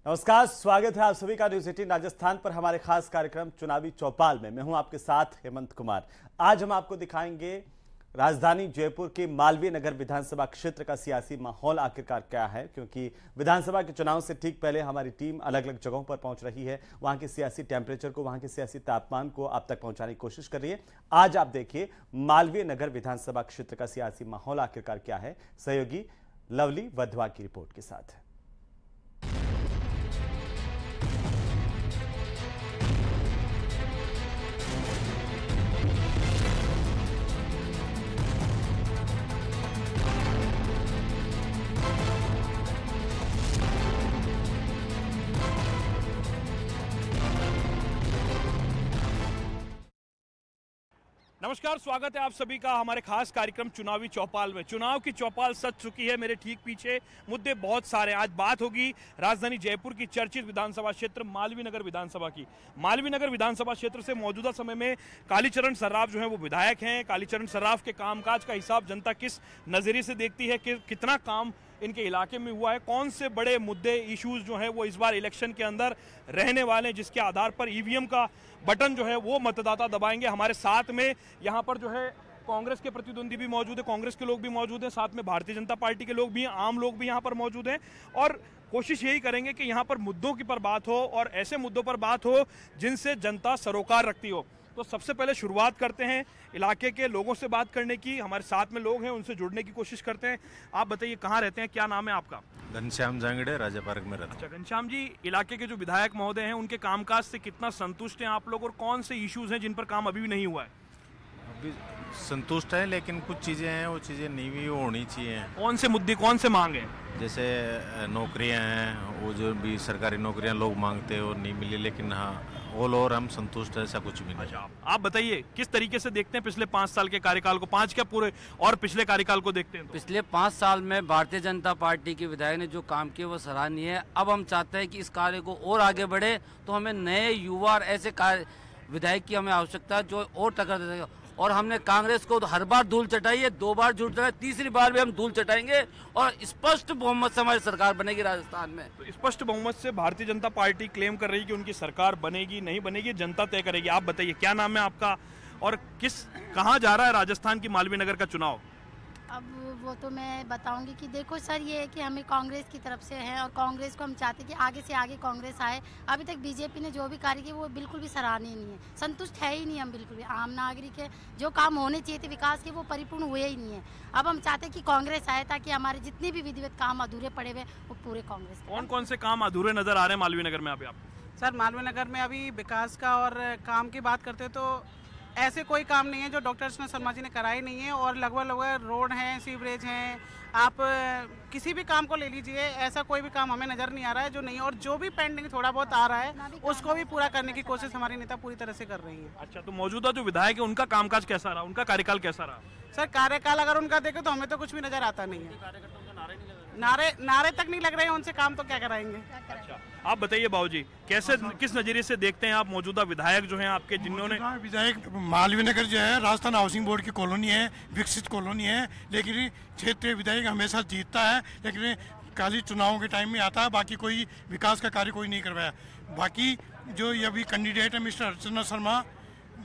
नमस्कार, स्वागत है आप सभी का न्यूज 18 राजस्थान पर हमारे खास कार्यक्रम चुनावी चौपाल में। मैं हूं आपके साथ हेमंत कुमार। आज हम आपको दिखाएंगे राजधानी जयपुर के मालवीय नगर विधानसभा क्षेत्र का सियासी माहौल आखिरकार क्या है, क्योंकि विधानसभा के चुनाव से ठीक पहले हमारी टीम अलग अलग जगहों पर पहुंच रही है। वहां के सियासी टेम्परेचर को, वहां के सियासी तापमान को आप तक पहुंचाने की कोशिश कर रही है। आज आप देखिए मालवीय नगर विधानसभा क्षेत्र का सियासी माहौल आखिरकार क्या है, सहयोगी लवली वधवा की रिपोर्ट के साथ। नमस्कार, स्वागत है आप सभी का हमारे खास कार्यक्रम चुनावी चौपाल में। चुनाव की चौपाल सज चुकी है। मेरे ठीक पीछे मुद्दे बहुत सारे। आज बात होगी राजधानी जयपुर की चर्चित विधानसभा क्षेत्र मालवीय नगर विधानसभा की। मालवीय नगर विधानसभा क्षेत्र से मौजूदा समय में कालीचरण सर्राफ जो है वो विधायक हैं। कालीचरण सर्राफ के कामकाज का हिसाब जनता किस नजरिए से देखती है, कि कितना काम इनके इलाके में हुआ है, कौन से बड़े मुद्दे इश्यूज जो है वो इस बार इलेक्शन के अंदर रहने वाले हैं, जिसके आधार पर ईवीएम का बटन जो है वो मतदाता दबाएंगे। हमारे साथ में यहाँ पर जो है कांग्रेस के प्रतिद्वंदी भी मौजूद है, कांग्रेस के लोग भी मौजूद हैं, साथ में भारतीय जनता पार्टी के लोग भी हैं, आम लोग भी यहाँ पर मौजूद हैं। और कोशिश यही करेंगे कि यहाँ पर मुद्दों की पर बात हो और ऐसे मुद्दों पर बात हो जिनसे जनता सरोकार रखती हो। तो सबसे पहले शुरुआत करते हैं इलाके के लोगों से बात करने की। हमारे साथ में लोग हैं, उनसे जुड़ने की कोशिश करते हैं। आप बताइए, कहाँ रहते हैं, क्या नाम है आपका? घनश्याम जांगड़े, राजा पार्क में रहता हूं। अच्छा घनश्याम जी, इलाके के जो विधायक महोदय हैं उनके कामकाज से कितना संतुष्ट हैं आप लोग, और कौन से इश्यूज हैं जिन पर काम अभी भी नहीं हुआ है? अभी संतुष्ट है, लेकिन कुछ चीज़ें हैं वो चीज़ें नहीं भी होनी चाहिए। कौन से मुद्दे, कौन से मांग हैं? जैसे नौकरियां हैं, वो जो भी सरकारी नौकरियां लोग मांगते हैं वो नहीं मिली, लेकिन हाँ ऑल ओवर हम संतुष्ट है, ऐसा कुछ भी नहीं। अच्छा, आप बताइए किस तरीके से देखते हैं पिछले 5 साल के कार्यकाल को, 5 क्या पूरे और पिछले कार्यकाल को देखते हैं तो? पिछले 5 साल में भारतीय जनता पार्टी के विधायक ने जो काम किया वो सराहनीय है। अब हम चाहते हैं कि इस कार्य को और आगे बढ़े, तो हमें नए युवा और ऐसे विधायक की हमें आवश्यकता है जो और टक्कर दे सके। और हमने कांग्रेस को हर बार धूल चटाई है, 2 बार झूठ चटाई, तीसरी बार भी हम धूल चटाएंगे और स्पष्ट बहुमत से हमारी सरकार बनेगी राजस्थान में। तो स्पष्ट बहुमत से भारतीय जनता पार्टी क्लेम कर रही है कि उनकी सरकार बनेगी, नहीं बनेगी जनता तय करेगी। आप बताइए क्या नाम है आपका और कहाँ जा रहा है राजस्थान की मालवीय नगर का चुनाव? अब वो तो मैं बताऊंगी कि देखो सर, ये है कि हमें कांग्रेस की तरफ से है और कांग्रेस को हम चाहते हैं कि आगे से आगे कांग्रेस आए। अभी तक बीजेपी ने जो भी कार्य किया वो बिल्कुल भी सराहनीय नहीं है, संतुष्ट है ही नहीं हम बिल्कुल भी। आम नागरिक है, जो काम होने चाहिए थे विकास के वो परिपूर्ण हुए ही नहीं है। अब हम चाहते हैं कि कांग्रेस आए ताकि हमारे जितने भी विधिवत काम अधूरे पड़े हुए वो पूरे कांग्रेस। कौन कौन से काम अधूरे नजर आ रहे हैं मालवीय नगर में अभी आपको? सर मालवीय नगर में अभी विकास का और काम की बात करते तो ऐसे कोई काम नहीं है जो डॉक्टर शर्मा जी ने कराई नहीं है। और लगभग रोड हैं, सीवरेज हैं, आप किसी भी काम को ले लीजिए, ऐसा कोई भी काम हमें नज़र नहीं आ रहा है जो नहीं। और जो भी पेंडिंग थोड़ा बहुत आ रहा है उसको भी पूरा करने की कोशिश हमारी नेता पूरी तरह से कर रही है। अच्छा, तो मौजूदा जो विधायक है उनका कामकाज कैसा रहा, उनका कार्यकाल कैसा रहा? सर कार्यकाल अगर उनका देखें तो हमें तो कुछ भी नज़र आता नहीं है। नारे तक नहीं लग रहे हैं उनसे, काम तो क्या कराएंगे। अच्छा, आप बताइए बाबूजी, कैसे किस नजरिए से देखते हैं आप मौजूदा विधायक जो हैं आपके, जिन्होंने विधायक मालवीय नगर जो है राजस्थान हाउसिंग बोर्ड की कॉलोनी है, विकसित कॉलोनी है, लेकिन क्षेत्रीय विधायक हमेशा जीतता है, लेकिन खाली चुनावों के टाइम में आता है, बाकी कोई विकास का कार्य कोई नहीं करवाया। बाकी जो ये अभी कैंडिडेट है मिस्टर अर्चना शर्मा,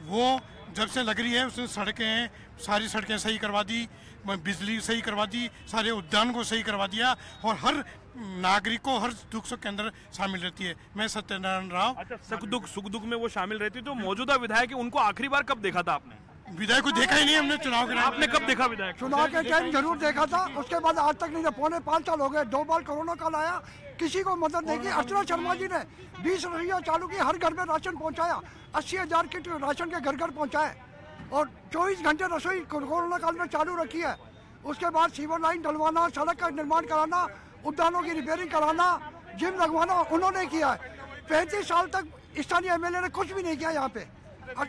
वो जब से लग रही है उसने सड़कें, सारी सड़कें सही करवा दी, बिजली सही करवा दी, सारे उद्यान को सही करवा दिया और हर नागरिक को हर दुख सुख के अंदर शामिल रहती है। मैं सत्यनारायण राव। अच्छा, सुख दुख में वो शामिल रहती है। तो मौजूदा विधायक है, उनको आखिरी बार कब देखा था आपने? विधायक को देखा ही नहीं हमने चुनाव के। आपने कब देखा विधायक? चुनाव के टाइम जरूर देखा था, उसके बाद आज तक नहीं। 4.5 साल हो गए, 2 बार कोरोना काल आया, किसी को मदद नहीं की। अर्चना शर्मा जी ने 20 रसोइयाँ चालू की, हर घर में राशन पहुँचाया, 80,000 किट राशन के घर घर पहुँचाए और 24 घंटे रसोई कोरोना काल में चालू रखी है। उसके बाद सीवर लाइन डलवाना, सड़क का निर्माण कराना, उद्यानों की रिपेयरिंग कराना, जिम लगवाना उन्होंने किया है। 35 साल तक स्थानीय एमएलए ने कुछ भी नहीं किया यहाँ पे।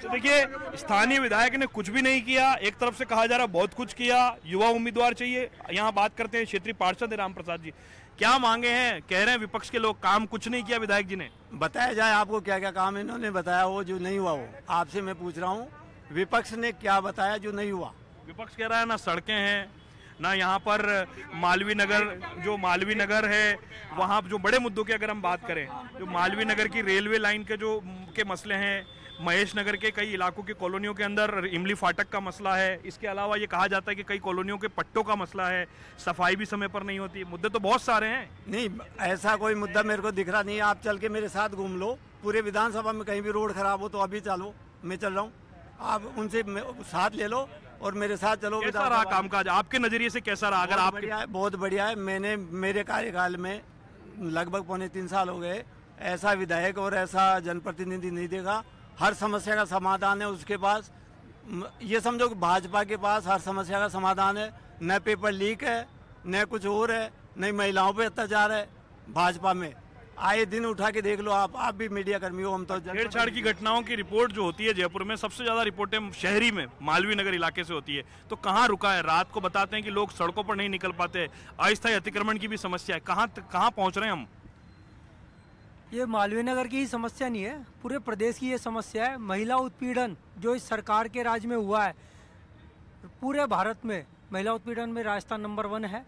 देखिए, स्थानीय विधायक ने कुछ भी नहीं किया। एक तरफ से कहा जा रहा बहुत कुछ किया, युवा उम्मीदवार चाहिए। यहाँ बात करते हैं क्षेत्रीय पार्षद राम प्रसाद जी, क्या मांगे हैं? कह रहे हैं विपक्ष के लोग काम कुछ नहीं किया विधायक जी ने। बताया जाए आपको क्या क्या काम इन्होंने बताया, वो जो नहीं हुआ वो आपसे मैं पूछ रहा हूँ, विपक्ष ने क्या बताया जो नहीं हुआ? विपक्ष कह रहा है ना सड़कें हैं, ना यहाँ पर मालवीय नगर है, वहाँ जो बड़े मुद्दों की अगर हम बात करें, जो मालवीय नगर की रेलवे लाइन के मसले हैं, महेश नगर के कई इलाकों की कॉलोनियों के अंदर इमली फाटक का मसला है, इसके अलावा ये कहा जाता है कि कई कॉलोनियों के पट्टों का मसला है, सफाई भी समय पर नहीं होती। मुद्दे तो बहुत सारे हैं। नहीं, ऐसा कोई मुद्दा मेरे को दिख रहा नहीं है। आप चल के मेरे साथ घूम लो, पूरे विधानसभा में कहीं भी रोड खराब हो तो अभी चलो, मैं चल रहा हूँ, आप उनसे साथ ले लो और मेरे साथ चलो। कैसा रहा कामकाज आपके नजरिए से, कैसा रहा? अगर आप बहुत बढ़िया है। मैंने मेरे कार्यकाल में लगभग 3.25 साल हो गए, ऐसा विधायक और ऐसा जनप्रतिनिधि नहीं देखा। हर समस्या का समाधान है उसके पास। ये समझो कि भाजपा के पास हर समस्या का समाधान है। न पेपर लीक है, न कुछ और है, न महिलाओं पे अत्याचार है। भाजपा में आए दिन उठा के देख लो, आप भी मीडिया कर्मी हो। हम तो छेड़छाड़ की घटनाओं की रिपोर्ट जो होती है जयपुर में, सबसे ज्यादा रिपोर्टें शहरी में मालवीय नगर इलाके से होती है। तो कहाँ रुका है? रात को बताते हैं कि लोग सड़कों पर नहीं निकल पाते, अस्थायी अतिक्रमण की भी समस्या है। कहाँ पहुँच रहे हैं हम? ये मालवीय नगर की ही समस्या नहीं है, पूरे प्रदेश की ये समस्या है। महिला उत्पीड़न जो इस सरकार के राज में हुआ है, पूरे भारत में महिला उत्पीड़न में राजस्थान नंबर 1 है।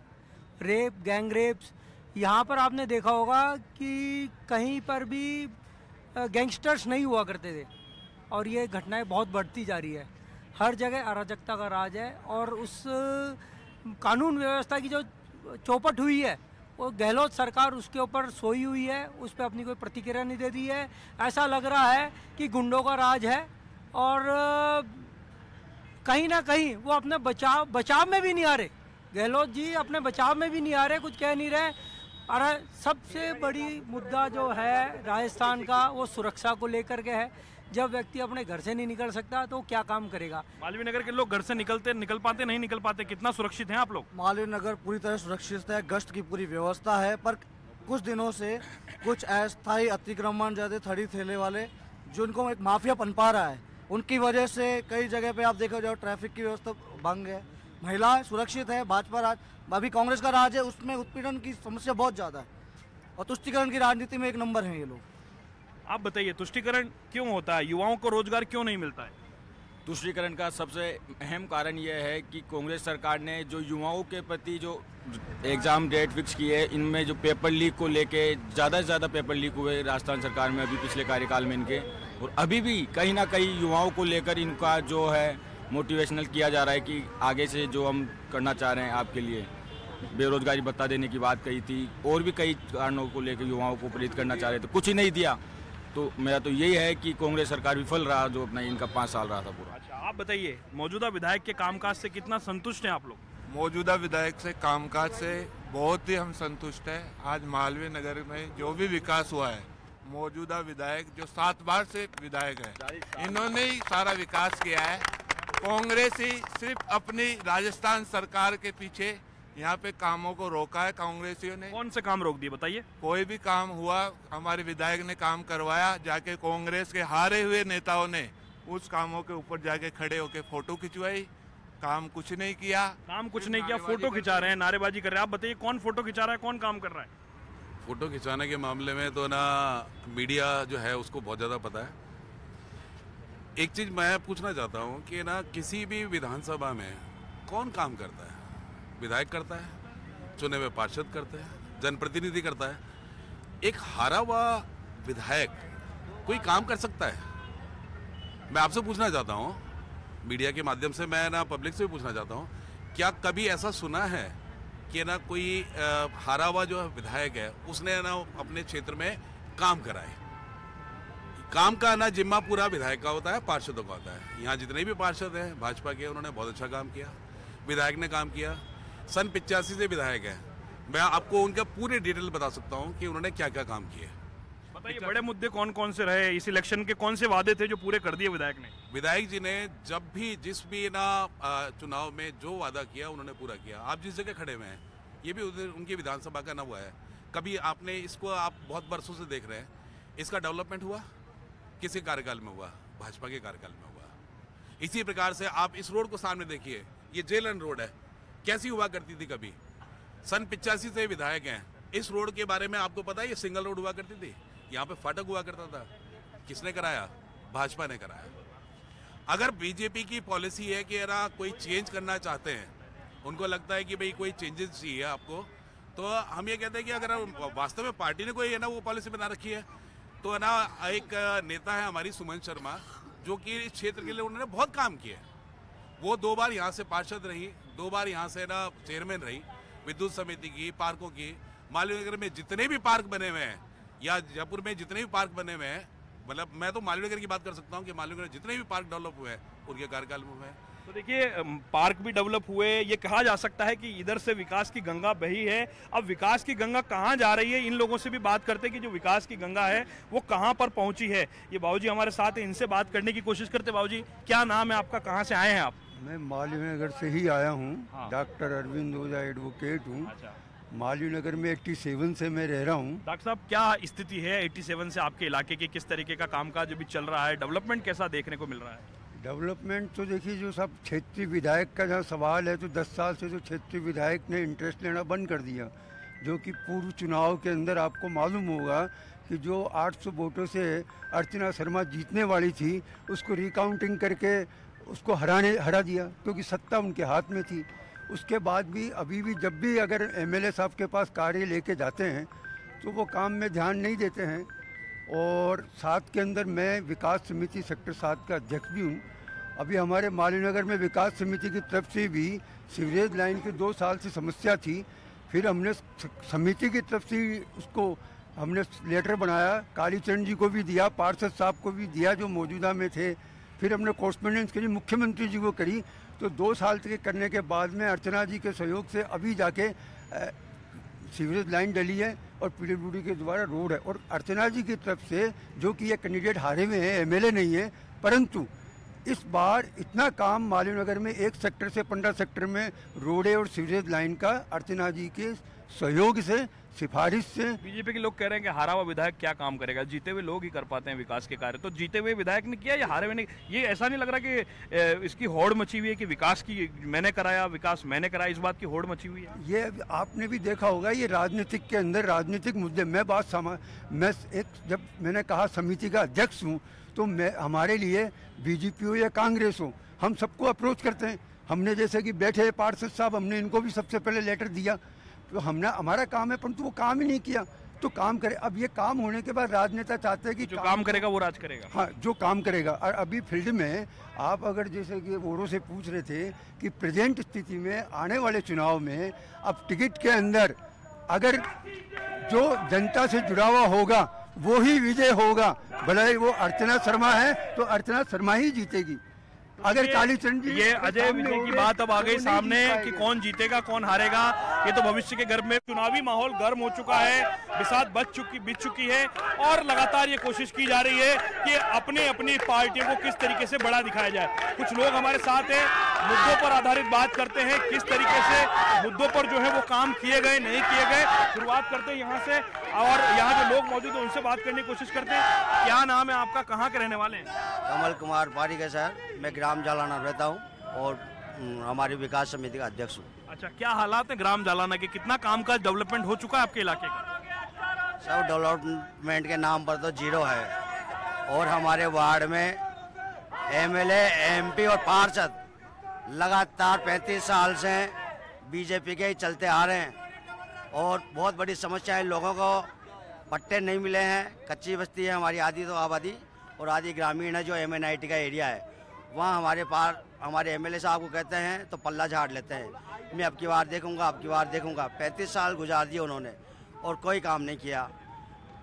रेप, गैंग रेप्स, यहाँ पर आपने देखा होगा कि कहीं पर भी गैंगस्टर्स नहीं हुआ करते थे और ये घटनाएं बहुत बढ़ती जा रही है। हर जगह अराजकता का राज है और उस कानून व्यवस्था की जो चौपट हुई है, वो गहलोत सरकार उसके ऊपर सोई हुई है, उस पर अपनी कोई प्रतिक्रिया नहीं दे रही है। ऐसा लग रहा है कि गुंडों का राज है और कहीं ना कहीं वो अपने बचाव में भी नहीं आ रहे। गहलोत जी अपने बचाव में भी नहीं आ रहे, कुछ कह नहीं रहे। अरे सबसे बड़ी मुद्दा जो है राजस्थान का, वो सुरक्षा को लेकर के है। जब व्यक्ति अपने घर से नहीं निकल सकता तो क्या काम करेगा? मालवीय नगर के लोग घर से निकल पाते? कितना सुरक्षित हैं आप लोग? मालवीय नगर पूरी तरह सुरक्षित है, गश्त की पूरी व्यवस्था है, पर कुछ दिनों से कुछ अस्थायी अतिक्रमण जैसे थड़ी ठेले वाले जिनको एक माफिया पनपा रहा है, उनकी वजह से कई जगह पे आप देखो जाओ ट्रैफिक की व्यवस्था भंग है। महिलाएं सुरक्षित है, भाजपा राज, अभी कांग्रेस का राज है, उसमें उत्पीड़न की समस्या बहुत ज़्यादा है और तुष्टीकरण की राजनीति में 1 नंबर है ये लोग। आप बताइए, तुष्टीकरण क्यों होता है? युवाओं को रोजगार क्यों नहीं मिलता है? तुष्टीकरण का सबसे अहम कारण यह है कि कांग्रेस सरकार ने जो युवाओं के प्रति जो एग्ज़ाम डेट फिक्स की है, इनमें जो पेपर लीक को लेके ज़्यादा से ज़्यादा पेपर लीक हुए राजस्थान सरकार में अभी पिछले कार्यकाल में इनके, और अभी भी कहीं ना कहीं युवाओं को लेकर इनका जो है मोटिवेशनल किया जा रहा है कि आगे से जो हम करना चाह रहे हैं आपके लिए, बेरोजगारी भत्ता देने की बात कही थी और भी कई कारणों को लेकर युवाओं को प्रेरित करना चाह रहे थे, कुछ ही नहीं दिया। तो मेरा तो यही है कि कांग्रेस सरकार विफल रहा जो अपना इनका 5 साल रहा था पूरा। अच्छा, आप बताइए, मौजूदा विधायक के कामकाज से कितना संतुष्ट हैं आप लोग? मौजूदा विधायक से कामकाज से बहुत ही हम संतुष्ट हैं। आज मालवीय नगर में जो भी विकास हुआ है, मौजूदा विधायक जो 7 बार से विधायक है, इन्होंने ही सारा विकास किया है। कांग्रेस ही सिर्फ अपनी राजस्थान सरकार के पीछे यहाँ पे कामों को रोका है कांग्रेसियों ने। कौन से काम रोक दिए बताइए? कोई भी काम हुआ हमारे विधायक ने काम करवाया, जाके कांग्रेस के हारे हुए नेताओं ने उस कामों के ऊपर जाके खड़े होके फोटो खिंचवाई, काम कुछ नहीं किया। काम कुछ नहीं किया, फोटो खिंचा रहे हैं, नारेबाजी कर रहे हैं। आप बताइए कौन फोटो खिंचा रहा है, कौन काम कर रहा है? फोटो खिंचाने के मामले में तो ना मीडिया जो है उसको बहुत ज़्यादा पता है। एक चीज़ मैं पूछना चाहता हूँ कि ना किसी भी विधानसभा में कौन काम करता है? विधायक करता है, चुने हुए पार्षद करते हैं, जनप्रतिनिधि करता है। एक हारा हुआ विधायक कोई काम कर सकता है? मैं आपसे पूछना चाहता हूँ, मीडिया के माध्यम से मैं ना पब्लिक से भी पूछना चाहता हूँ, क्या कभी ऐसा सुना है कि ना कोई हारा हुआ जो विधायक है उसने ना अपने क्षेत्र में काम कराए? काम का ना जिम्मा पूरा विधायक का होता है, पार्षदों का होता है। यहाँ जितने भी पार्षद हैं भाजपा के, उन्होंने बहुत अच्छा काम किया, विधायक ने काम किया। सन 85 से विधायक है, मैं आपको उनका पूरे डिटेल बता सकता हूं कि उन्होंने क्या क्या काम किए। बताइए, बड़े मुद्दे कौन कौन से रहे? इस इलेक्शन के कौन से वादे थे जो पूरे कर दिए विधायक ने? विधायक जी ने जब भी जिस भी ना चुनाव में जो वादा किया उन्होंने पूरा किया। आप जिस जगह खड़े हुए हैं, ये भी उनकी विधानसभा का न हुआ है। कभी आपने इसको, आप बहुत बरसों से देख रहे हैं, इसका डेवलपमेंट हुआ किसी कार्यकाल में हुआ? भाजपा के कार्यकाल में हुआ। इसी प्रकार से आप इस रोड को सामने देखिए, ये जेलन रोड है, कैसी हुआ करती थी कभी? सन 85 से विधायक हैं। इस रोड के बारे में आपको पता है, ये सिंगल रोड हुआ करती थी, यहाँ पे फाटक हुआ करता था। किसने कराया? भाजपा ने कराया। अगर बीजेपी की पॉलिसी है कि ना कोई चेंज करना चाहते हैं उनको लगता है कि भाई कोई चेंजेस चाहिए आपको। तो हम ये कहते हैं कि अगर वास्तव में पार्टी ने कोई है ना वो पॉलिसी बना रखी है, तो है ना एक नेता है हमारी सुमन शर्मा, जो कि इस क्षेत्र के लिए उन्होंने बहुत काम किया। वो 2 बार यहाँ से पार्षद रही, 2 बार यहाँ से ना चेयरमैन रही विद्युत समिति की, पार्कों की। मालवीय नगर में जितने भी पार्क बने हुए हैं या जयपुर में जितने भी पार्क बने हुए हैं, मतलब मैं तो मालवीय नगर की बात कर सकता हूँ कि मालवीय नगर जितने भी पार्क डेवलप हुए हैं उनके कार्यकाल में हुए हैं। तो देखिए पार्क भी डेवलप हुए, ये कहा जा सकता है कि इधर से विकास की गंगा बही है। अब विकास की गंगा कहाँ जा रही है, इन लोगों से भी बात करते हैं कि जो विकास की गंगा है वो कहाँ पर पहुंची है। ये बाबूजी हमारे साथ हैं, इनसे बात करने की कोशिश करते। बाबूजी क्या नाम है आपका, कहाँ से आए हैं आप? मैं मालवीय नगर से ही आया हूँ। डॉक्टर अरविंद ओझा एडवोकेट हूँ। मालवीय नगर में 87 से मैं रह रहा हूँ। डॉक्टर साहब क्या स्थिति है 87 से आपके इलाके की, किस तरीके का कामकाज अभी चल रहा है, डेवलपमेंट कैसा देखने को मिल रहा है? डेवलपमेंट तो देखिए, जो सब क्षेत्रीय विधायक का जहाँ सवाल है, तो 10 साल से जो क्षेत्रीय विधायक ने इंटरेस्ट लेना बंद कर दिया, जो कि पूर्व चुनाव के अंदर आपको मालूम होगा कि जो 800 वोटों से अर्चना शर्मा जीतने वाली थी, उसको रिकाउंटिंग करके उसको हरा दिया, क्योंकि सत्ता उनके हाथ में थी। उसके बाद भी अभी भी जब भी अगर एमएलए साहब के पास कार्य लेके जाते हैं तो वो काम में ध्यान नहीं देते हैं। और साथ के अंदर मैं विकास समिति सेक्टर 7 का अध्यक्ष भी हूँ। अभी हमारे मालवीय नगर में विकास समिति की तरफ से भी सीवरेज लाइन की 2 साल से समस्या थी। फिर हमने समिति की तरफ से उसको हमने लेटर बनाया, कालीचरण जी को भी दिया, पार्षद साहब को भी दिया जो मौजूदा में थे। फिर हमने कॉरस्पॉन्डेंस के लिए मुख्यमंत्री जी को करी। तो 2 साल तक करने के बाद में अर्चना जी के सहयोग से अभी जाके सीवरेज लाइन डली है और पीडब्ल्यूडी के द्वारा रोड है। और अर्चना जी की तरफ से, जो कि ये कैंडिडेट हारे हुए हैं, एमएलए नहीं है, परंतु इस बार इतना काम मालवीय नगर में 1 सेक्टर से 15 सेक्टर में रोड और सीवरेज लाइन का अर्चना जी के सहयोग से, सिफारिश से। बीजेपी के लोग कह रहे हैं कि हारा हुआ विधायक क्या काम करेगा, जीते हुए लोग ही कर पाते हैं विकास के कार्य। तो जीते हुए विधायक ने किया या हारे हुए ने? ये ऐसा नहीं लग रहा कि इसकी होड़ मची हुई है कि विकास की मैंने कराया, विकास मैंने कराया, इस बात की होड़ मची हुई है? ये आपने भी देखा होगा, ये राजनीतिक के अंदर राजनीतिक मुद्दे। मैं जब मैंने कहा समिति का अध्यक्ष हूँ, तो मैं हमारे लिए बीजेपी हो या कांग्रेस हो, हम सबको अप्रोच करते हैं। हमने जैसे कि बैठे पार्षद साहब, हमने इनको भी सबसे पहले लेटर दिया। तो हमने, हमारा काम है, परंतु वो काम ही नहीं किया। तो काम करे। अब ये काम होने के बाद राजनेता चाहते हैं कि जो काम करेगा वो राज करेगा। हाँ, जो काम करेगा। और अभी फील्ड में आप अगर जैसे कि औरों से पूछ रहे थे कि प्रेजेंट स्थिति में आने वाले चुनाव में अब टिकट के अंदर अगर जो जनता से जुड़ा हुआ होगा वो ही विजय होगा। भले वो अर्चना शर्मा है तो अर्चना शर्मा ही जीतेगी। अगर कालीचरण जी, ये अजय विजय की बात अब आ गई सामने कि कौन जीतेगा कौन हारेगा, ये तो भविष्य के गर्भ में। चुनावी माहौल गर्म हो चुका है, बिसात बीत चुकी है और लगातार ये कोशिश की जा रही है कि अपने अपनी पार्टियों को किस तरीके से बड़ा दिखाया जाए। कुछ लोग हमारे साथ हैं, मुद्दों पर आधारित बात करते हैं, किस तरीके से मुद्दों पर जो है वो काम किए गए नहीं किए गए। शुरुआत करते हैं यहाँ से और यहाँ जो लोग मौजूद हैं उनसे बात करने की कोशिश करते हैं। क्या नाम है आपका, कहाँ के रहने वाले हैं? कमल कुमार पारी का सर, मैं ग्राम जालाना रहता हूँ और हमारी विकास समिति का अध्यक्ष हूँ। अच्छा, क्या हालात है ग्राम जालाना के, कितना कामकाज डेवलपमेंट हो चुका है आपके इलाके का? सब डेवलपमेंट के नाम पर तो 0 है और हमारे वार्ड में एमएलए, एमपी और पार्षद लगातार 35 साल से बीजेपी के ही चलते आ रहे हैं और बहुत बड़ी समस्या है। लोगों को पट्टे नहीं मिले हैं, कच्ची बस्ती है हमारी, आधी तो आबादी और आधी ग्रामीण है जो MNIT का एरिया है। वहाँ हमारे एमएलए साहब को कहते हैं तो पल्ला झाड़ लेते हैं, मैं अब की बार देखूंगा, अब की बार देखूंगा। 35 साल गुजार दिए उन्होंने और कोई काम नहीं किया।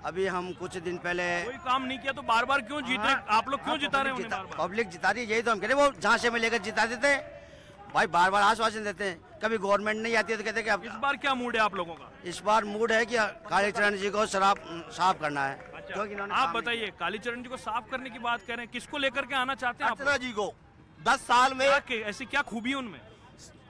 अभी हम कुछ दिन पहले, कोई काम नहीं किया तो बार बार क्यों जीत रहे? आप लोग क्यों जिता रहे हैं? पब्लिक जिता रही है, यही तो हम कह रहे हैं। वो झांसे में लेकर जिता देते हैं भाई, बार बार आश्वासन देते हैं। कभी गवर्नमेंट नहीं आती है तो कहते हैं कि अब इस बार क्या मूड है आप लोगों का? इस बार मूड है कि कालीचरण जी को साफ करना है। अच्छा, आप बताइए, कालीचरण जी को साफ करने की बात कर रहे हैं, किसको लेकर के आना चाहते हैं? अर्चना जी को 10 साल में ऐसी क्या खूबी है उनमें?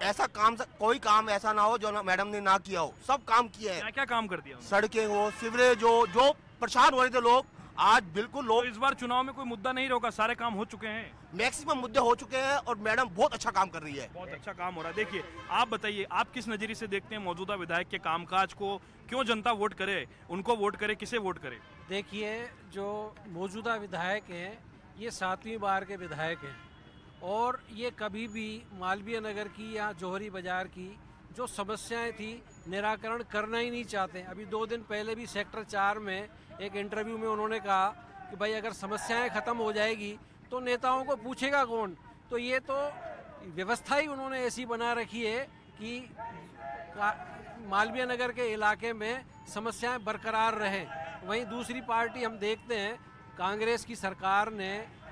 ऐसा काम, कोई काम ऐसा ना हो जो मैडम ने ना किया हो। सब काम किया है। क्या क्या काम कर दिया? सड़कें हो, सीवरेज हो, जो परेशान हो रहे थे लोग, आज बिल्कुल लोग। तो इस बार चुनाव में कोई मुद्दा नहीं रोका, सारे काम हो चुके हैं, मैक्सिमम मुद्दे हो चुके हैं और मैडम बहुत अच्छा काम कर रही है। बहुत अच्छा काम हो रहा है। देखिए, आप बताइए, आप किस नजरिए से देखते हैं मौजूदा विधायक के कामकाज को? क्यों जनता वोट करे, उनको वोट करे, किसे वोट करे? देखिए, जो मौजूदा विधायक हैं ये 7वीं बार के विधायक हैं और ये कभी भी मालवीय नगर की या जौहरी बाजार की जो समस्याएं थी निराकरण करना ही नहीं चाहते। अभी 2 दिन पहले भी सेक्टर 4 में एक इंटरव्यू में उन्होंने कहा कि भाई अगर समस्याएं ख़त्म हो जाएगी तो नेताओं को पूछेगा कौन। तो ये तो व्यवस्था ही उन्होंने ऐसी बना रखी है कि मालवीय नगर के इलाके में समस्याएं बरकरार रहें। वहीं दूसरी पार्टी हम देखते हैं कांग्रेस की सरकार ने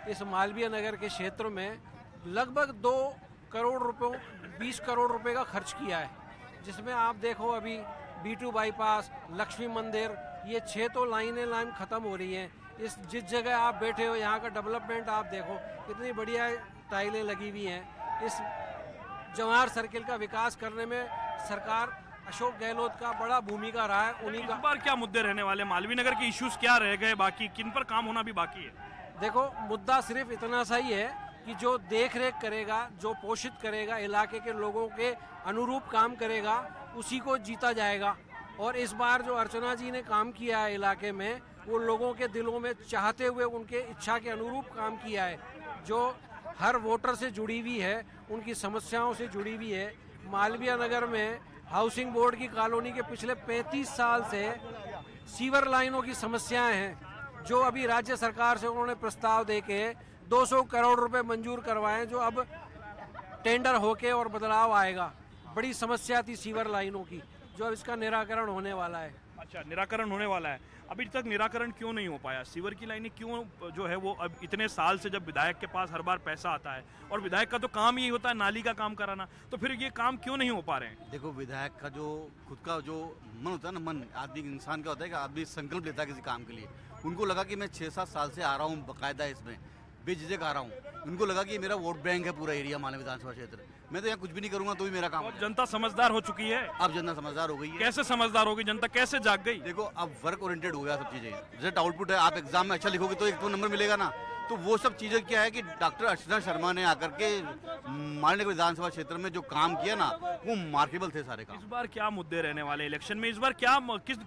इस मालवीय नगर के क्षेत्र में लगभग 2 करोड़ रुपयों 20 करोड़ रुपए का खर्च किया है, जिसमें आप देखो अभी B2 बाईपास, लक्ष्मी मंदिर, ये 6 तो लाइन ख़त्म हो रही हैं। इस जिस जगह आप बैठे हो यहाँ का डेवलपमेंट आप देखो कितनी बढ़िया टाइलें लगी हुई हैं। इस जवाहर सर्किल का विकास करने में सरकार अशोक गहलोत का बड़ा भूमिका रहा है। उन्हीं का इस बार क्या मुद्दे रहने वाले, मालवीय नगर के इश्यूज क्या रह गए बाकी, किन पर काम होना भी बाकी है? देखो मुद्दा सिर्फ इतना सा ही है कि जो देख रेख करेगा, जो पोषित करेगा, इलाके के लोगों के अनुरूप काम करेगा, उसी को जीता जाएगा। और इस बार जो अर्चना जी ने काम किया है इलाके में, वो लोगों के दिलों में चाहते हुए उनके इच्छा के अनुरूप काम किया है, जो हर वोटर से जुड़ी हुई है, उनकी समस्याओं से जुड़ी हुई है। मालवीय नगर में हाउसिंग बोर्ड की कॉलोनी के पिछले 35 साल से सीवर लाइनों की समस्याएं हैं, जो अभी राज्य सरकार से उन्होंने प्रस्ताव देके 200 करोड़ रुपए मंजूर करवाए, जो अब टेंडर होके और बदलाव आएगा। बड़ी समस्या थी सीवर लाइनों की, जो अब इसका निराकरण होने वाला है। अच्छा, निराकरण होने वाला है। अभी तक निराकरण क्यों नहीं हो पाया? सीवर की लाइनें क्यों जो है वो अब इतने साल से, जब विधायक के पास हर बार पैसा आता है और विधायक का तो काम यही होता है नाली का काम कराना, तो फिर ये काम क्यों नहीं हो पा रहे हैं? देखो, विधायक का जो खुद का जो मन होता है ना, मन आदमी इंसान का होता है कि आदमी संकल्प लेता है किसी काम के लिए। उनको लगा कि मैं 6-7 साल से आ रहा हूँ बाकायदा, इसमें बेझिझक आ रहा हूँ। उनको लगा कि मेरा वोट बैंक है पूरा एरिया मालवीय विधानसभा क्षेत्र, मैं तो यहाँ कुछ भी नहीं करूंगा तो भी मेरा काम। जनता समझदार हो चुकी है। अब जनता समझदार हो गई है। कैसे समझदार हो गई जनता, कैसे जाग गई? देखो, अब वर्क ओरिएंटेड हो गया सब चीजें। रिजल्ट आउटपुट है, आप एग्जाम में अच्छा लिखोगे तो 1 नंबर मिलेगा ना। तो वो सब चीजें क्या है कि डॉक्टर अर्चना शर्मा ने आकर के मालवीय विधानसभा क्षेत्र में जो काम किया ना, वो मार्केबल थे सारे काम। इस बार क्या मुद्दे रहने वाले इलेक्शन में? इस बार क्या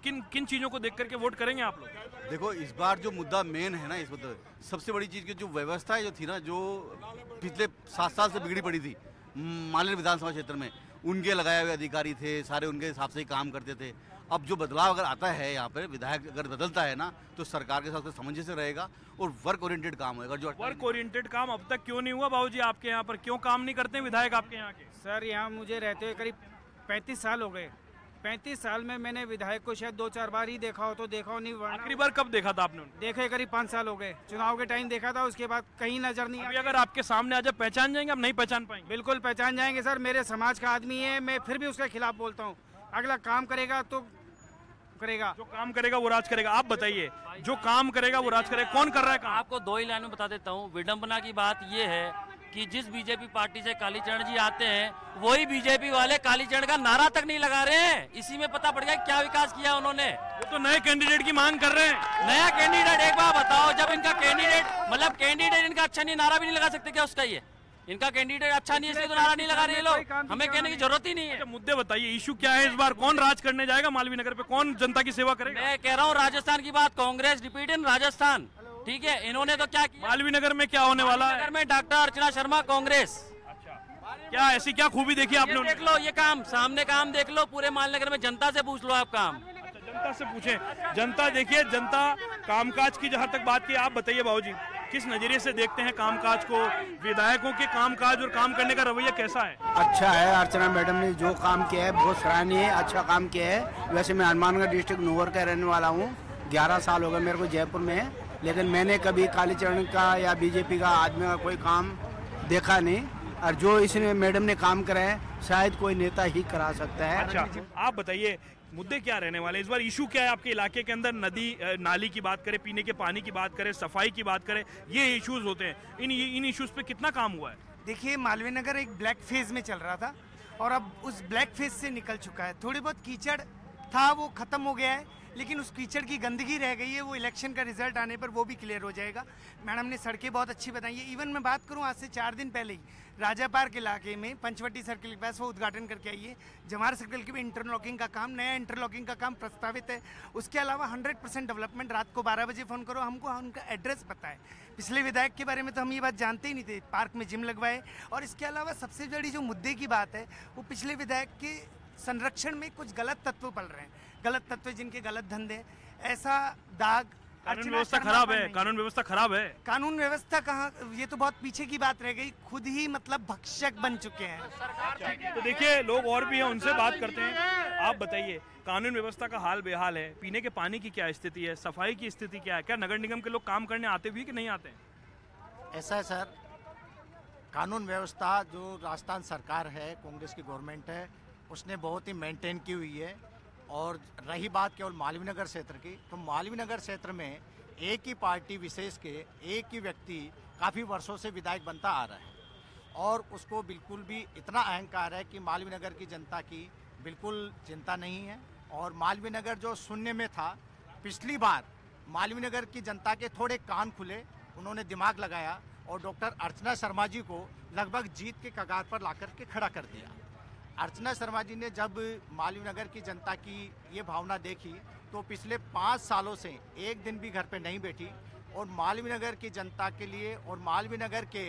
किन चीजों को देख करके वोट करेंगे आप लोग? देखो, इस बार जो मुद्दा मेन है ना, इस वक्त सबसे बड़ी चीज की जो व्यवस्था जो थी ना, जो पिछले 7 साल से बिगड़ी पड़ी थी मालवीय विधानसभा क्षेत्र में, उनके लगाए हुए अधिकारी थे सारे, उनके हिसाब से ही काम करते थे। अब जो बदलाव अगर आता है यहाँ पर, विधायक अगर बदलता है ना, तो सरकार के साथ सामंजस्य रहेगा और वर्क ओरिएंटेड काम होगा। जो वर्क ओरिएंटेड काम अब तक क्यों नहीं हुआ बाबूजी आपके यहाँ पर? क्यों काम नहीं करते विधायक आपके यहाँ के? सर, यहाँ मुझे रहते हुए करीब 35 साल हो गए। 35 साल में मैंने विधायक को शायद 2-4 बार ही देखा हो, तो देखा हो नहीं। आखिरी बार कब देखा था आपने? देखे करीब 5 साल हो गए। चुनाव के टाइम देखा था, उसके बाद कहीं नजर नहीं आया। अगर आपके सामने आ जाए पहचान जाएंगे? आप नहीं पहचान पाएंगे? बिल्कुल पहचान जाएंगे सर, मेरे समाज का आदमी है। मैं फिर भी उसके खिलाफ बोलता हूँ। अगला काम करेगा तो करेगा, जो काम करेगा वो राज करेगा। आप बताइए, जो काम करेगा वो राज करेगा, कौन कर रहा है काम? आपको 2 ही लाइन में बता देता हूँ। विडंबना की बात ये है कि जिस बीजेपी पार्टी से कालीचरण जी आते हैं, वही बीजेपी वाले कालीचरण का नारा तक नहीं लगा रहे हैं। इसी में पता पड़ गया क्या विकास किया उन्होंने। वो तो नए कैंडिडेट की मांग कर रहे हैं। नया कैंडिडेट, एक बार बताओ, जब इनका कैंडिडेट मतलब कैंडिडेट इनका अच्छा नहीं, नारा भी नहीं लगा सकते क्या उसका? ये इनका कैंडिडेट अच्छा नहीं, इसलिए तो नारा नहीं लगा रहे लोग। हमें कहने की जरूरत ही नहीं है। मुद्दे बताइए, इशू क्या है इस बार? कौन राज करने जाएगा मालवीय नगर पे? कौन जनता की सेवा करेगा? मैं कह रहा हूँ राजस्थान की बात, कांग्रेस रिपीट इन राजस्थान। ठीक है, इन्होंने तो क्या किया? मालवीय नगर में क्या होने वाला है? नगर में डॉक्टर अर्चना शर्मा, कांग्रेस। क्या ऐसी क्या खूबी देखी आपने? देख लो, ये काम सामने काम देख लो पूरे मालनगर में। जनता से पूछ लो आप काम। जनता से पूछे। जनता देखिए, जनता कामकाज की जहाँ तक बात की, आप बताइए बाबूजी, किस नजरिए से देखते हैं कामकाज को? विधायकों के कामकाज और काम करने का रवैया कैसा है? अच्छा है। अर्चना मैडम ने जो काम किया है बहुत सराहनीय है, अच्छा काम किया है। वैसे मैं हनुमानगढ़ डिस्ट्रिक्ट नूवर का रहने वाला हूँ। 11 साल हो गए मेरे को जयपुर में, लेकिन मैंने कभी कालीचरण का या बीजेपी का आदमी का कोई काम देखा नहीं। और जो इसने मैडम ने काम करा है, शायद कोई नेता ही करा सकता है। अच्छा, आप बताइए, मुद्दे क्या रहने वाले इस बार? इशू क्या है आपके इलाके के अंदर? नदी नाली की बात करें, पीने के पानी की बात करें, सफाई की बात करें, ये इश्यूज होते हैं। इन इश्यूज पे कितना काम हुआ है? देखिए, मालवीय नगर एक ब्लैक फेज में चल रहा था और अब उस ब्लैक फेज से निकल चुका है। थोड़ी बहुत कीचड़ था वो ख़त्म हो गया है, लेकिन उस कीचड़ की गंदगी रह गई है, वो इलेक्शन का रिजल्ट आने पर वो भी क्लियर हो जाएगा। मैडम ने सड़कें बहुत अच्छी बताई है। इवन मैं बात करूं, आज से 4 दिन पहले ही राजा पार्क इलाके में पंचवटी सर्कल के पास वो उद्घाटन करके आई है। जवाहर सर्कल के भी इंटरलॉकिंग का काम, नया इंटरलॉकिंग का काम प्रस्तावित है। उसके अलावा 100% डेवलपमेंट। रात को 12 बजे फ़ोन करो, हमको उनका एड्रेस पता है। पिछले विधायक के बारे में तो हम ये बात जानते ही नहीं थे, पार्क में जिम लगवाए। और इसके अलावा सबसे बड़ी जो मुद्दे की बात है, वो पिछले विधायक के संरक्षण में कुछ गलत तत्व पल रहे हैं, गलत तत्व जिनके गलत धंधे, ऐसा दाग। कानून व्यवस्था खराब है, कानून व्यवस्था खराब है। कानून व्यवस्था कहाँ, ये तो बहुत पीछे की बात रह गई। खुद ही मतलब भक्षक बन चुके हैं। तो देखिए, लोग और भी हैं, उनसे बात करते हैं। आप बताइए, कानून व्यवस्था का हाल बेहाल है, पीने के पानी की क्या स्थिति है, सफाई की स्थिति क्या है? क्या नगर निगम के लोग काम करने आते भी कि नहीं आते? ऐसा है सर, कानून व्यवस्था जो राजस्थान सरकार है, कांग्रेस की गवर्नमेंट है, उसने बहुत ही मेंटेन की हुई है। और रही बात केवल मालवीय नगर क्षेत्र की, तो मालवीय नगर क्षेत्र में एक ही पार्टी विशेष के एक ही व्यक्ति काफ़ी वर्षों से विधायक बनता आ रहा है और उसको बिल्कुल भी इतना अहंकार है कि मालवीय नगर की जनता की बिल्कुल चिंता नहीं है। और मालवीय नगर जो शून्य में था, पिछली बार मालवीय नगर की जनता के थोड़े कान खुले, उन्होंने दिमाग लगाया और डॉक्टर अर्चना शर्मा जी को लगभग जीत के कगार पर लाकर के खड़ा कर दिया। अर्चना शर्मा जी ने जब मालवीय नगर की जनता की ये भावना देखी तो पिछले 5 सालों से एक दिन भी घर पे नहीं बैठी और मालवीय नगर की जनता के लिए और मालवीय नगर के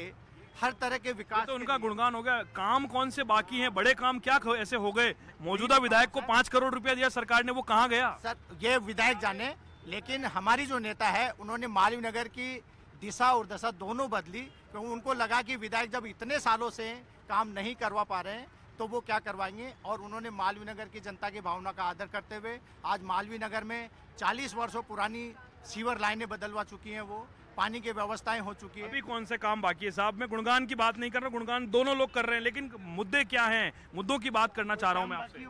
हर तरह के विकास, तो उनका गुणगान हो गया। काम कौन से बाकी हैं? बड़े काम क्या ऐसे हो गए? मौजूदा विधायक को 5 करोड़ रुपया दिया सरकार ने, वो कहाँ गया? सर ये विधायक जाने, लेकिन हमारी जो नेता है उन्होंने मालवीय नगर की दिशा और दशा दोनों बदली, क्योंकि उनको लगा कि विधायक जब इतने सालों से काम नहीं करवा पा रहे हैं तो वो क्या करवाएंगे। और उन्होंने मालवीय नगर की जनता की भावना का आदर करते हुए आज मालवीय नगर में 40 वर्षों पुरानी सीवर लाइनें बदलवा चुकी हैं, वो पानी की व्यवस्थाएं हो चुकी है। अभी कौन से काम बाकी है साहब? मैं गुणगान की बात नहीं कर रहा, गुणगान दोनों लोग कर रहे हैं, लेकिन मुद्दे क्या हैं? मुद्दों की बात करना चाह रहा हूँ मैं आपसे।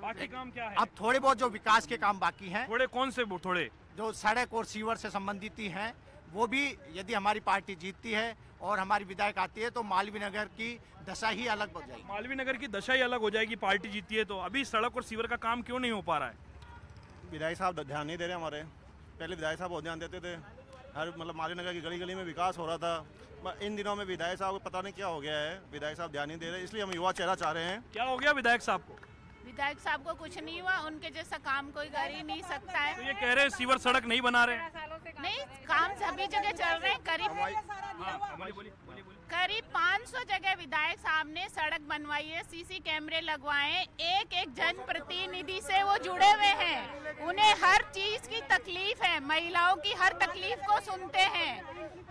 बाकी काम क्या है? अब थोड़े बहुत जो विकास के काम बाकी हैं, थोड़े कौन से? थोड़े जो सड़क और सीवर से संबंधित ही हैं, वो भी यदि हमारी पार्टी जीतती है और हमारी विधायक आती है तो मालवीय नगर की दशा ही अलग हो जाएगी। मालवीय नगर की दशा ही अलग हो जाएगी, पार्टी जीतती है तो। अभी सड़क और सीवर का काम क्यों नहीं हो पा रहा है? विधायक साहब ध्यान नहीं दे रहे हमारे। पहले विधायक साहब बहुत ध्यान देते थे, हर मतलब मालवीय नगर की गली गली में विकास हो रहा था। इन दिनों में विधायक साहब को पता नहीं क्या हो गया है, विधायक साहब ध्यान नहीं दे रहे, इसलिए हम युवा चेहरा चाह रहे हैं। क्या हो गया विधायक साहब को? विधायक साहब को कुछ नहीं हुआ, उनके जैसा काम कोई कर ही नहीं सकता है। तो ये कह रहे हैं सीवर सड़क नहीं बना रहे? नहीं, काम सभी जगह चल रहे हैं। करीब 500 जगह विधायक साहब ने सड़क बनवाई है, सीसी कैमरे लगवाए, एक एक जन प्रतिनिधि से वो जुड़े हुए हैं, उन्हें हर चीज की तकलीफ है, महिलाओं की हर तकलीफ को सुनते हैं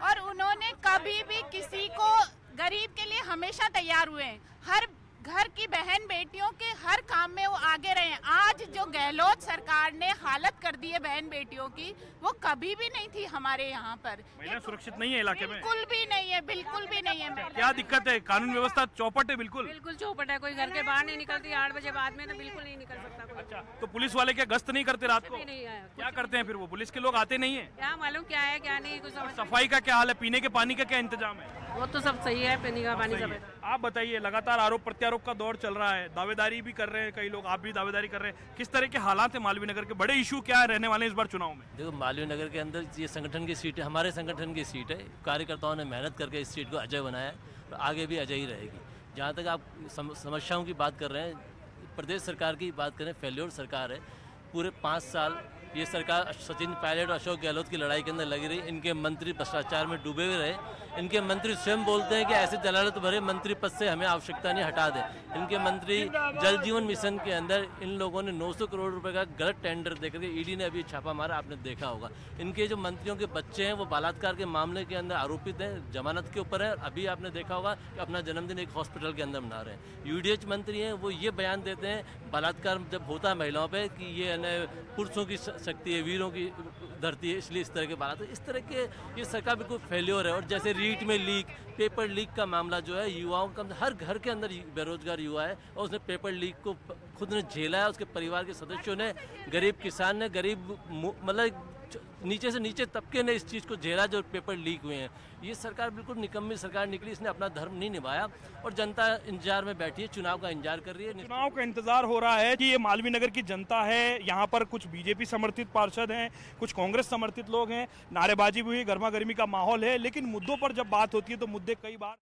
और उन्होंने कभी भी किसी को, गरीब के लिए हमेशा तैयार हुए हैं। हर घर की बहन बेटियों के हर काम में वो आगे रहे। आज जो गहलोत सरकार ने हालत कर दी है बहन बेटियों की, वो कभी भी नहीं थी हमारे यहाँ पर। महिलाएं सुरक्षित नहीं है इलाके में? बिल्कुल भी नहीं है, बिल्कुल भी नहीं है। क्या दिक्कत है? कानून व्यवस्था चौपट है? बिल्कुल बिल्कुल चौपट है, कोई घर के बाहर नहीं निकलती 8 बजे बाद में, तो बिल्कुल नहीं निकल सकता कोई। अच्छा, तो पुलिस वाले क्या गश्त नहीं करते रात को? नहीं आया। क्या करते हैं फिर वो? पुलिस के लोग आते नहीं है? क्या मालूम क्या है क्या नहीं, कुछ समझ। सफाई का क्या हाल है? पीने के पानी का क्या इंतजाम है? वो तो सब सही है, पीने का पानी सब है। आप बताइए, लगातार आरोप प्रत्यारोप का दौर चल रहा है, दावेदारी भी कर रहे हैं कई लोग, आप भी दावेदारी कर रहे हैं, किस तरह के हालात है मालवीय नगर के? बड़े इशू क्या रहने वाले हैं इस बार चुनाव में? देखो, मालवीय नगर के अंदर ये संगठन की सीट है, हमारे संगठन की सीट है, कार्यकर्ताओं ने मेहनत करके इस सीट को अजय बनाया है और आगे भी अजय ही रहेगी। जहाँ तक आप समस्याओं की बात कर रहे हैं, प्रदेश सरकार की बात करें, फेल्योर सरकार है। पूरे 5 साल ये सरकार सचिन पायलट और अशोक गहलोत की लड़ाई के अंदर लगी रही। इनके मंत्री भ्रष्टाचार में डूबे हुए रहे। इनके मंत्री स्वयं बोलते हैं कि ऐसे जलालत भरे मंत्री पद से हमें आवश्यकता नहीं, हटा दें। इनके मंत्री जल जीवन मिशन के अंदर इन लोगों ने 900 करोड़ रुपए का गलत टेंडर देकर के ईडी ने अभी छापा मारा, आपने देखा होगा। इनके जो मंत्रियों के बच्चे हैं वो बलात्कार के मामले के अंदर आरोपित हैं, जमानत के ऊपर है। अभी आपने देखा होगा कि अपना जन्मदिन एक हॉस्पिटल के अंदर मना रहे हैं। यूडीएच मंत्री हैं, वो ये बयान देते हैं बलात्कार जब होता है महिलाओं पर कि ये पुरुषों की शक्ति है, वीरों की धरती है, इसलिए इस तरह के बात। इस तरह के ये सरकार बिल्कुल फेल्योर है। और जैसे रीट में लीक, पेपर लीक का मामला जो है, युवाओं का हर घर के अंदर बेरोजगार युवा है और उसने पेपर लीक को खुद ने झेला है, उसके परिवार के सदस्यों ने, गरीब किसान ने, गरीब मतलब नीचे से नीचे तबके ने इस चीज़ को झेला जो पेपर लीक हुए हैं। ये सरकार बिल्कुल निकम्मी सरकार निकली, इसने अपना धर्म नहीं निभाया और जनता इंतजार में बैठी है, चुनाव का इंतजार कर रही है। चुनाव का इंतजार हो रहा है कि ये मालवीय नगर की जनता है, यहाँ पर कुछ बीजेपी समर्थित पार्षद हैं, कुछ कांग्रेस समर्थित लोग हैं, नारेबाजी भी हुई, गर्मा गर्मी का माहौल है, लेकिन मुद्दों पर जब बात होती है तो मुद्दे कई बार